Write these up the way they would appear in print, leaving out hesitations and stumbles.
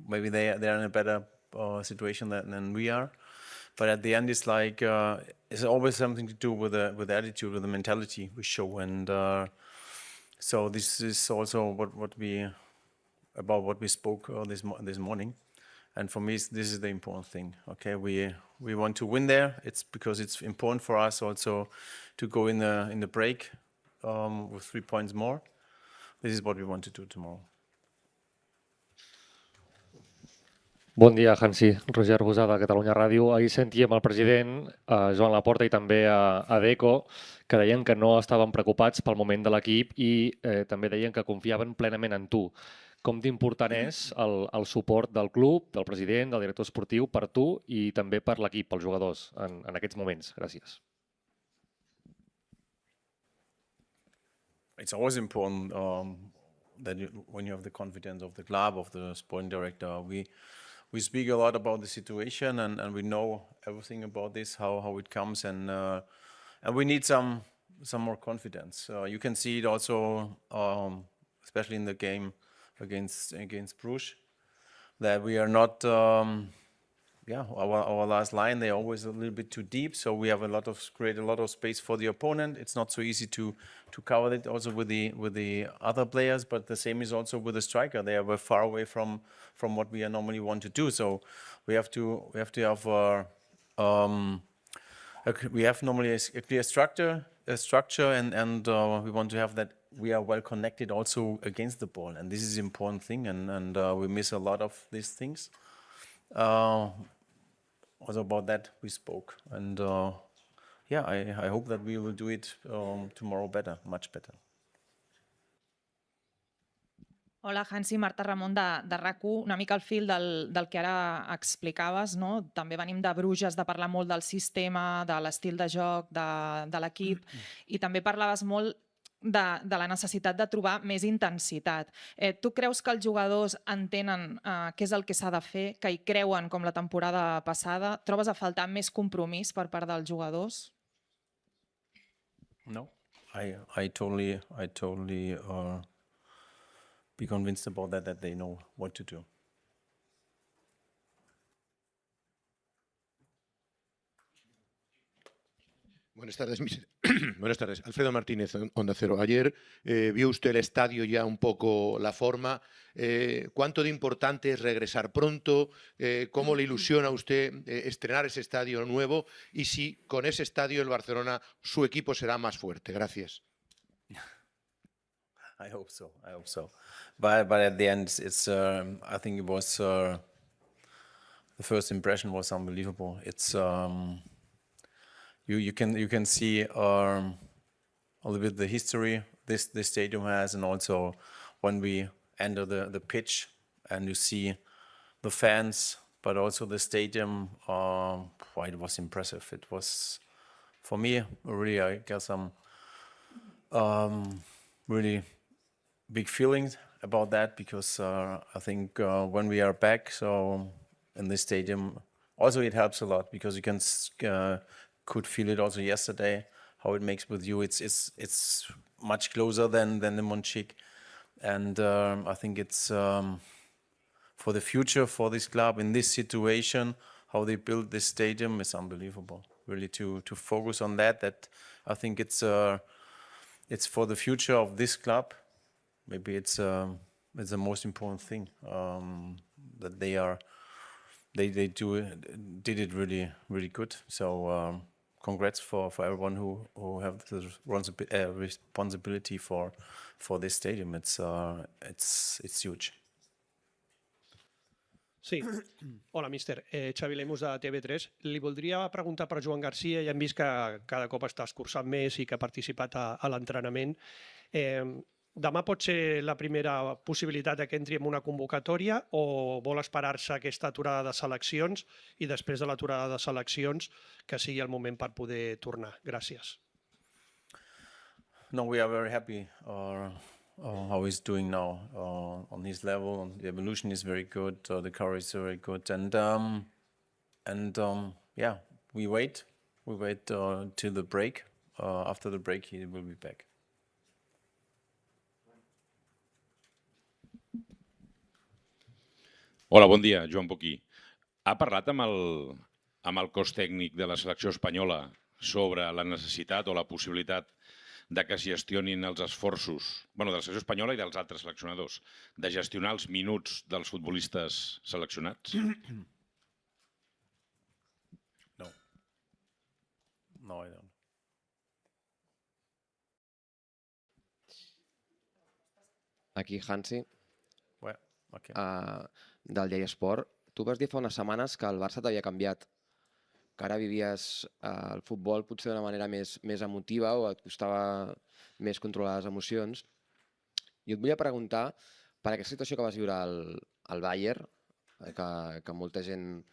maybe they're in a better situation than we are. But at the end, it's like it's always something to do with the attitude, with the mentality we show, and so this is also what we spoke this morning. And for me, this is the important thing. Okay, we want to win there. It's because it's important for us also to go in the break with 3 points more. This is what we want to do tomorrow. Bon dia, HANSI. Roger Bosada, Catalunya Ràdio. Ahir sentíem el president, Joan Laporta, i també a Deco, que deien que no estaven preocupats pel moment de l'equip i també deien que confiaven plenament en tu. Com d'important és el suport del club, del president, del director esportiu, per tu i també per l'equip, pels jugadors, en aquests moments? Gràcies. It's always important that when you have the confidence of the club, of the sporting director, we speak a lot about the situation and we know everything about this, how it comes, and we need some more confidence. You can see it also, especially in the game against Bruges, that we are not. Our last line, they're always a little bit too deep, so we have create a lot of space for the opponent. It's not so easy to cover it also with the other players, but the same is also with the striker. They are far away from what we normally want to do. So we have to have we have normally a clear structure, and we want to have that we are well connected also against the ball, and this is an important thing, and we miss a lot of these things. Also about that we spoke, and I hope that we will do it tomorrow better, much better. Hola, Hansi, Marta Ramon de RAC1, una mica al fil del que ara explicaves, no? També venim de Bruges de parlar molt del sistema, de l'estil de joc, de l'equip, i també parlaves molt de la necessitat de trobar més intensitat. Tu creus que els jugadors entenen què és el que s'ha de fer, que hi creuen com la temporada passada? Trobes a faltar més compromís per part dels jugadors? No, I totally be convinced about that they know what to do. Buenas tardes, Buenas tardes. Alfredo Martínez, Onda Cero. Ayer vio usted el estadio ya un poco la forma. ¿Cuánto de importante es regresar pronto? ¿Cómo le ilusiona a usted estrenar ese estadio nuevo? Y si con ese estadio el Barcelona, su equipo será más fuerte. Gracias. I hope so. But at the end, it's I think it was the first impression was unbelievable. It's You can see a little bit the history this stadium has, and also when we enter the pitch and you see the fans, but also the stadium. It was impressive. It was, for me, really, I got some really big feelings about that, because I think when we are back, so in the stadium, also it helps a lot, because you can could feel it also yesterday, how it makes with you. It's much closer than the Monchique, and I think it's for the future for this club in this situation, how they built this stadium is unbelievable. Really to focus on that I think it's for the future of this club. Maybe it's the most important thing that they did it really, really good. So congrats for everyone who have the responsibility for this stadium. It's huge. Sí. Hola, míster. Xavi Lemus de TV3. Li voldria preguntar per Joan García. Ja hem vist que cada cop està escurçant més i que ha participat a l'entrenament. Demà pot ser la primera possibilitat que entri en una convocatòria, o vol esperar-se aquesta aturada de seleccions i després de l'aturada de seleccions que sigui el moment per poder tornar? Gràcies. No, we are very happy how he's doing now on his level. The evolution is very good. The courage is very good, and yeah, we wait till the break. After the break, he will be back. Hola, bon dia, Joan Poquí. Ha parlat amb el cos tècnic de la selecció espanyola sobre la necessitat o la possibilitat de que es gestionin els esforços, de la selecció espanyola i dels altres seleccionadors, de gestionar els minuts dels futbolistes seleccionats? No. No, I don't. Aquí, HANSI, Well, okay. del Llei Esport. Tu vas dir fa unes setmanes que el Barça t'havia canviat, que ara vivies el futbol potser d'una manera més emotiva o et costava més controlar les emocions. I et volia preguntar, per aquesta situació que vas viure al Bayern, que molta gent,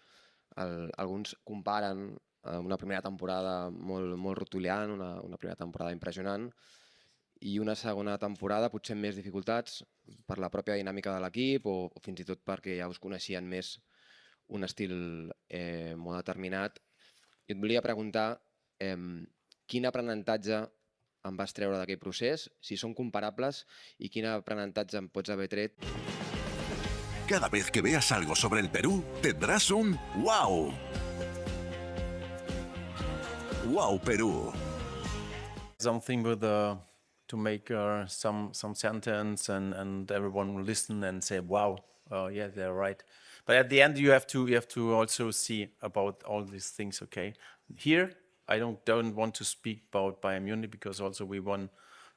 alguns comparen una primera temporada molt rotuliant, una primera temporada impressionant, i una segona temporada potser amb més dificultats per la pròpia dinàmica de l'equip o fins i tot perquè ja us coneixien més un estil molt determinat. I et volia preguntar quin aprenentatge em vas treure d'aquell procés, si són comparables i quin aprenentatge em pots haver tret. Cada vez que veas algo sobre el Perú, tendrás un ¡wow! ¡Wow, Perú! Something with to make some sentence and everyone will listen and say, wow, yeah, they're right. But at the end, you have to also see about all these things. Okay, here I don't want to speak about Bayern Munich because also we won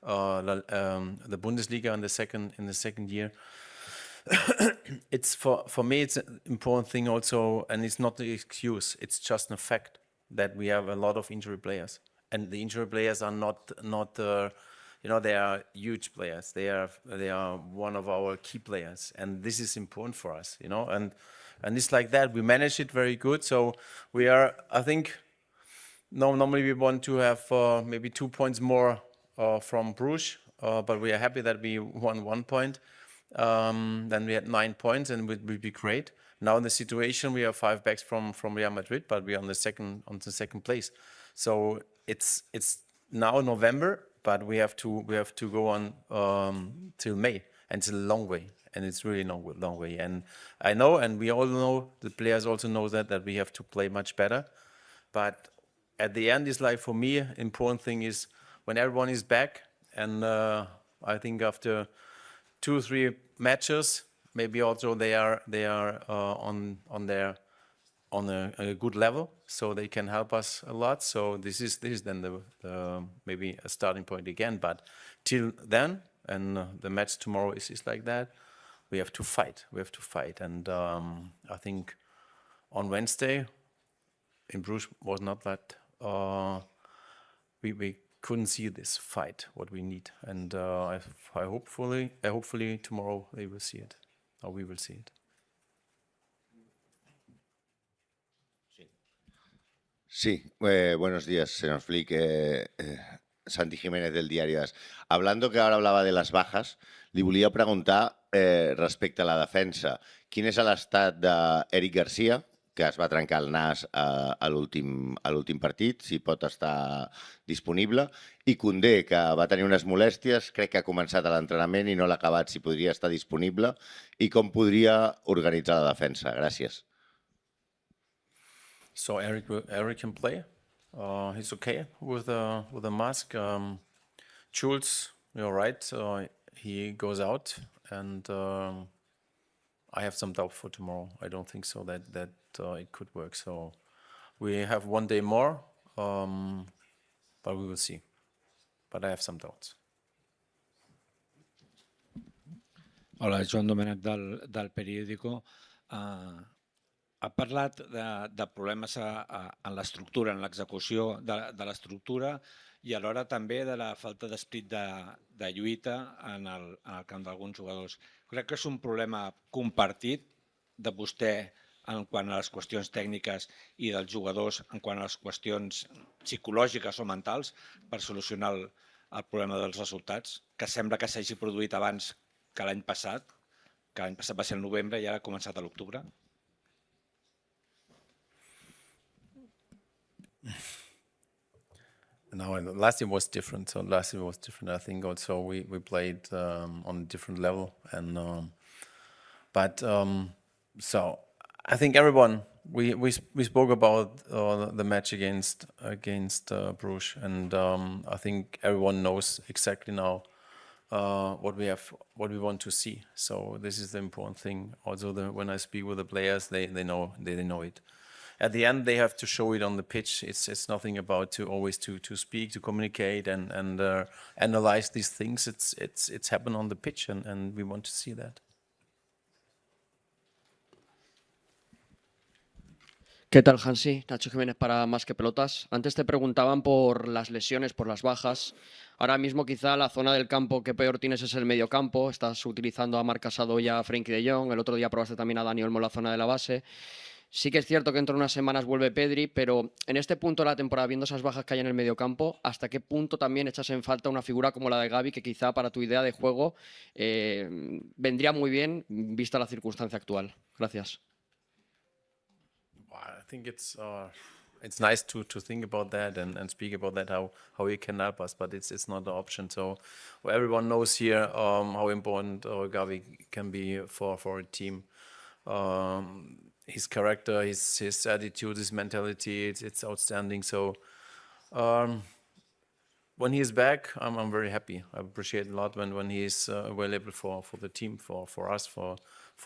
the Bundesliga in the second year. It's for me it's an important thing also, and it's not the excuse. It's just a fact that we have a lot of injury players, and the injury players are not they are huge players. They are one of our key players, and this is important for us, and it's like that. We manage it very good. So we are, I think, normally we want to have maybe 2 points more from Bruges, but we are happy that we won 1 point. Then we had 9 points, and it would be great. Now in the situation we are 5 backs from Real Madrid, but we are on the second place. So it's now November. But we have to go on till May, and it's a long way, and it's really long way. And I know, and we all know, the players also know that we have to play much better. But at the end, it's like for me, important thing is when everyone is back, and I think after 2-3 matches, maybe also they are on a good level, so they can help us a lot. So this is then the maybe a starting point again. But till then, and the match tomorrow is like that. We have to fight. And I think on Wednesday in Bruges was not that. We couldn't see this fight what we need, and I hopefully tomorrow they will see it, or we will see it. Sí, buenos días, señor Flick. Santi Jiménez del diario AS. Hablando que ahora hablaba de las bajas, li volia preguntar respecte a la defensa. Quin és l'estat d'Eric García, que es va trencar el nas a l'últim partit, si pot estar disponible, i Koundé, que va tenir unes molèsties, crec que ha començat a l'entrenament i no l'ha acabat, si podria estar disponible, i com podria organitzar la defensa. Gràcies. So Eric can play. He's okay with the mask. Jules, you're right. He goes out, and I have some doubt for tomorrow. I don't think so that it could work. So we have 1 day more, but we will see. But I have some doubts. Hola, Joan Domènech del Periódico. Ha parlat de problemes en l'estructura, en l'execució de l'estructura i alhora també de la falta d'esperit de lluita en el camp d'alguns jugadors. Crec que és un problema compartit de vostè en quant a les qüestions tècniques i dels jugadors en quant a les qüestions psicològiques o mentals per solucionar el problema dels resultats, que sembla que s'hagi produït abans que l'any passat va ser el novembre i ara ha començat a l'octubre. No, last year was different. I think also we played on a different level, and but So I think everyone, we spoke about the match against Bruges, and I think everyone knows exactly now what we want to see. So this is the important thing. Also, when I speak with the players, they know it. At the end, they have to show it on the pitch. It's nothing about to always to speak, to communicate, and analyze these things. It's happen on the pitch, and we want to see that. ¿Qué tal, Hansi? Nacho Jiménez para Más que Pelotas. Antes te preguntaban por las lesiones, por las bajas. Ahora mismo quizá la zona del campo que peor tienes es el mediocampo. Estás utilizando a Marc Casado y a Frenkie de Jong. El otro día probaste también a Dani Olmo en la zona de la base. Sí que es cierto que dentro de unas semanas vuelve Pedri, pero en este punto de la temporada, viendo esas bajas que hay en el mediocampo, ¿hasta qué punto también echas en falta una figura como la de Gavi, que quizá para tu idea de juego vendría muy bien vista la circunstancia actual? Gracias. I think it's nice to think about that and speak about that, how he can help us, but it's not an option. So everyone knows here how important Gavi can be for a team. His character, his attitude, his mentality, it's outstanding. So when he is back, I'm very happy. I appreciate a lot when he is available for the team, for us, for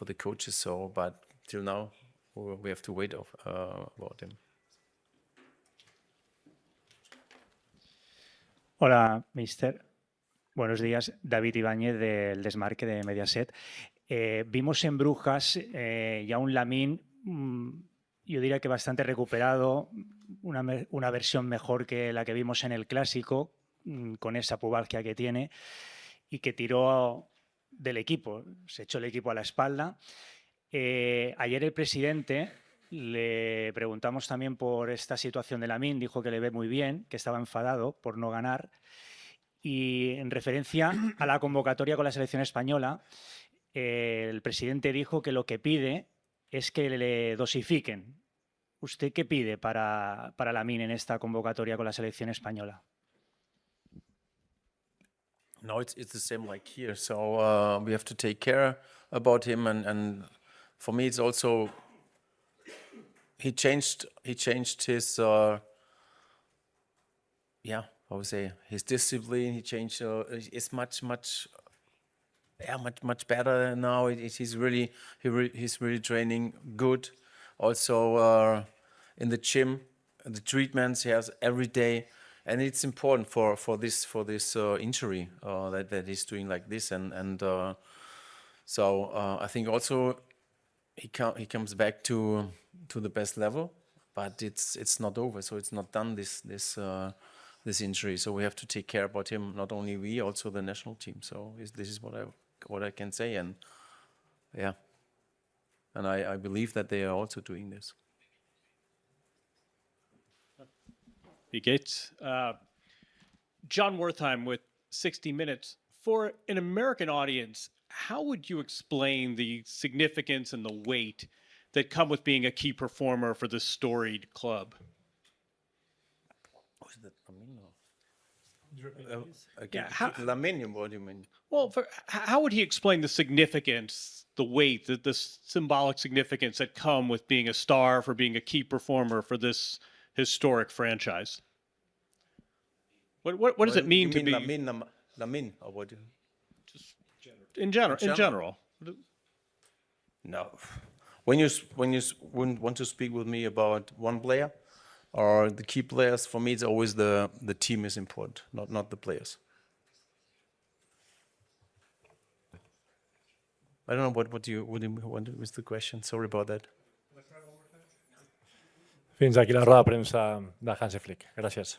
the coaches. So, but till now, we have to wait about him. Hola, mister. Buenos días. David Ibáñez del Desmarque de Mediaset. Vimos en Brujas ya un Lamine, yo diría que bastante recuperado, una versión mejor que la que vimos en el Clásico, con esa pubalgia que tiene, y que tiró del equipo, se echó el equipo a la espalda. Ayer el presidente le preguntamos también por esta situación de Lamine, dijo que le ve muy bien, que estaba enfadado por no ganar, y en referencia a la convocatoria con la selección española, el presidente dijo que lo que pide es que le dosifiquen. ¿Usted qué pide para Lamine en esta convocatoria con la selección española? No, it's the same like here. So we have to take care about him, and for me, it's also he changed his his discipline. He changed. It's much better now. He's really training good. Also in the gym, the treatments he has every day, and it's important for this injury that he's doing like this, and so I think also he comes back to the best level, but it's not over, so it's not done this injury. So we have to take care about him, not only we, also the national team. So this is what I can say, and yeah, and I believe that they are also doing this. Wie geht's? John Wertheim with 60 Minutes. For an American audience, how would you explain the significance and the weight that come with being a key performer for this storied club? Was that Lamine, what do you mean? Well, how would he explain the significance, the weight, the symbolic significance that come with being a star, for being a key performer for this historic franchise? What does it mean to be Lamine, or what? Just in general? No. When you want to speak with me about one player or the key players, for me it's always the team is important, not the players. I don't know what you want with the question. Sorry about that. Fins aquí la roda de premsa de Hansi Flick. Gràcies.